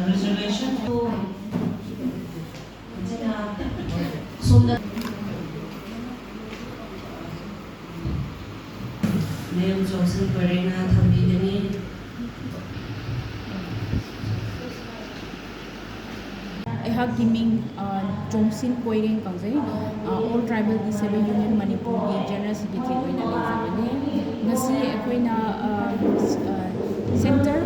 reservation 손다 내용 정신 거래나 담비더니 ꯑꯩꯍꯥꯛꯀꯤ ꯃꯤꯡ ꯆꯣꯡꯁꯤꯟ ꯀꯣꯏꯔꯦꯡ ꯀꯧꯖꯩ ꯑꯣꯜ ꯇ꯭ꯔꯥꯏꯕꯦꯜ ꯗꯤꯁꯦꯕꯜ ꯌꯨꯅꯤꯌꯟ ꯃꯅꯤꯄꯨꯔꯒꯤ ꯖꯦꯅꯔꯦꯜ ꯁꯦꯀ꯭ꯔꯦꯇꯔꯤ ꯑꯣꯏꯅ ꯂꯩꯖꯕꯅꯤ ꯉꯁꯤ ꯑꯩꯈꯣꯏꯅ centre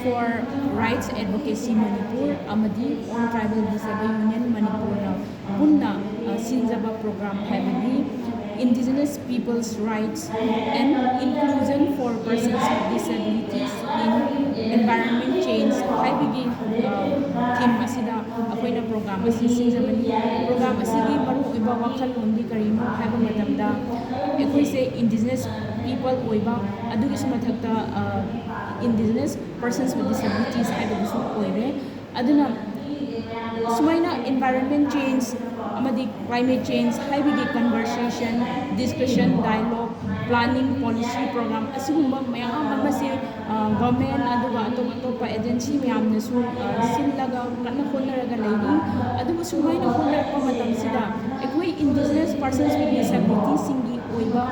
for rights advocacy Manipur ꯑꯃꯗꯤ ꯑꯣꯜ ꯇ꯭ꯔꯥꯏꯕꯦꯜ ꯗꯤꯁꯦꯕꯜ ꯌꯨꯅꯤꯌꯟ ꯃꯅꯤꯄꯨꯔꯅ ꯄꯨꯟꯅ ꯁꯤꯟꯖꯕ ꯄ꯭ꯔꯣꯒ꯭ꯔꯥꯝ ꯍꯥꯏꯕꯗꯤ indigenous peoples rights and inclusion for persons with disabilities in environment change ꯍꯥꯏꯕꯒꯤ ꯊꯤꯝ ꯑꯁꯤꯗ ꯑꯩꯈꯣꯏꯅ ꯄ꯭ꯔꯣꯒ꯭ꯔꯥꯝ ꯑꯁꯤ ꯁꯤꯟꯖꯕꯅꯤ ꯄ꯭ꯔꯣꯒ꯭ꯔꯥꯝ ꯑꯁꯤꯒꯤ ꯃꯔꯨꯑꯣꯏꯕ ꯋꯥꯈꯜꯂꯣꯟꯗꯤ ꯀꯔꯤꯅꯣ ꯍꯥꯏꯕ ꯃꯇꯝꯗ ꯑꯩꯈꯣꯏꯁꯦ ꯏꯟꯗꯤꯖꯤꯅꯁ ꯄꯤꯄꯜ ꯑꯣꯏꯕ ꯑꯗꯨꯒꯤꯁꯨ ꯃꯊꯛꯇ ꯏꯟꯗꯤꯖꯤꯅꯁ ꯄꯔꯁꯟꯁ ꯋꯤꯠ ꯗꯤꯁꯦꯕꯤꯂꯤꯇꯤꯁ ꯍꯥꯏꯕꯗꯨꯁꯨ ꯑꯣꯏꯔꯦ ꯑꯗꯨꯅ ꯁꯨꯃꯥꯏꯅ ꯏꯟꯚꯥꯏꯔꯟꯃꯦꯟ ꯆꯦꯟꯖ ꯑꯃꯗꯤ ꯀ꯭ꯂꯥꯏꯃꯦꯠ ꯆꯦꯟꯖ ꯍꯥꯏꯕꯒꯤ conversation discussion dialogue planning policy programme ꯑꯁꯤꯒꯨꯝꯕ ꯃꯌꯥꯝ ꯑꯃꯁꯦ ꯒꯚꯔꯟꯃꯦꯟ ꯑꯗꯨꯒ ꯑꯇꯣꯞ ꯑꯇꯣꯞꯄ ꯑꯦꯖꯦꯟꯁꯤ ꯃꯌꯥꯝꯅꯁꯨ ꯁꯤꯜꯂꯒ ꯀꯟꯅ ꯍꯣꯠꯅꯔꯒ ꯂꯩꯔꯤ ꯑꯗꯨꯕꯨ ꯁꯨꯃꯥꯏꯅ ꯍꯣꯠꯅꯔꯛꯄ ꯃꯇꯝꯁꯤꯗ ꯑꯩꯈꯣꯏ ꯏꯟꯗꯤꯖꯤꯅꯁ ꯄꯔꯁꯟꯁ ꯋꯤꯠ ꯗꯤꯁꯦꯕꯤꯂꯤꯇꯤꯁꯤꯡꯒꯤ ꯑꯣꯏꯕ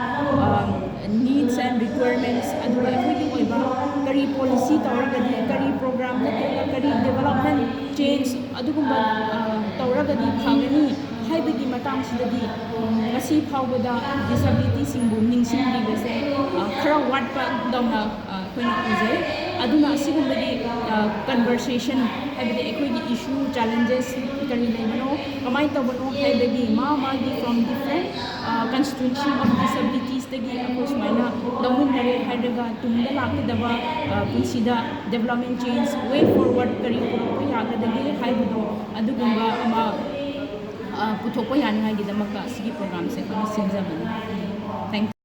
ꯅꯤꯗꯁ ꯑꯦꯟ ꯔꯤꯀ꯭ꯋꯥꯌꯔꯃꯦꯟꯠꯁ ꯑꯗꯨꯒ ꯑꯩꯈꯣꯏꯒꯤ ꯑꯣꯏꯕ ꯀꯔꯤ ꯄꯣꯂꯤꯁꯤ ꯇꯧꯔꯒꯗꯤ ꯀꯔꯤ ꯄ꯭ꯔꯣꯒ꯭ꯔꯥꯝ ꯅꯠꯇ꯭ꯔꯒ ꯀꯔꯤ ꯗꯦꯕꯂꯞꯃꯦꯟ ꯆꯦꯟꯖ ꯑꯗꯨꯒꯨꯝꯕ ꯇꯧꯔꯒꯗꯤ ꯐꯒꯅꯤ ꯍꯥꯏꯕꯒꯤ ꯃꯇꯥꯡꯁꯤꯗꯗꯤ ꯉꯁꯤ ꯐꯥꯎꯕꯗ ꯗꯤꯁꯦꯕꯤꯂꯤꯇꯤꯁꯤꯡꯕꯨ ꯅꯤꯡꯁꯤꯡꯕꯤꯕꯁꯦ ꯈꯔ ꯋꯥꯠꯄꯗꯧꯅ ꯑꯩꯈꯣꯏꯅ ꯎꯖꯩ ꯑꯗꯨꯅ ꯑꯁꯤꯒꯨꯝꯕꯒꯤ ꯀꯟꯚꯔꯁꯦꯁꯟ ꯍꯥꯏꯕꯗꯤ ꯑꯩꯈꯣꯏꯒꯤ ꯏꯁꯨ ꯆꯦꯂꯦꯟꯖꯦꯁ ꯀꯔꯤ ꯂꯩꯕꯅꯣ ꯀꯃꯥꯏꯅ ꯇꯧꯕꯅꯣ ꯍꯥꯏꯕꯒꯤ ꯃꯥꯒꯤ ꯐ꯭ꯔꯣꯝ ꯗꯤꯐ꯭ꯔꯦꯟ ꯀꯟꯁꯇꯤꯇ꯭ꯌꯨꯟꯁꯤ ꯑꯣꯐ ꯗꯤꯁꯦꯕꯤꯂꯤꯇꯤꯁꯇꯒꯤ ꯑꯩꯈꯣꯏ ꯁꯨꯃꯥꯏꯅ ꯂꯧꯃꯤꯟꯅꯔꯦ ꯍꯥꯏꯔꯒ ꯇꯨꯡꯗ ꯂꯥꯛꯀꯗꯕ ꯄꯨꯟꯁꯤꯗ ꯗꯦꯕꯂꯞꯃꯦꯟ ꯆꯦꯟꯖ ꯋꯦ ꯐꯣꯔꯋꯥꯔꯗ ꯀꯔꯤ ꯄꯨꯔꯛꯄ ꯌꯥꯒꯗꯒꯦ ꯍꯥꯏꯕꯗꯣ ꯑꯗꯨꯒꯨꯝꯕ ꯑꯃ ꯄꯨꯊꯣꯛꯄ ꯌꯥꯅꯤꯡꯉꯥꯏꯒꯤꯗꯃꯛꯇ ꯑꯁꯤꯒꯤ ꯄ꯭ꯔꯣꯒ꯭ꯔꯥꯝꯁꯦ ꯑꯩꯈꯣꯏꯅ ꯁꯤꯟꯖꯕꯅꯤ ꯊꯦꯡꯛ ꯌꯨ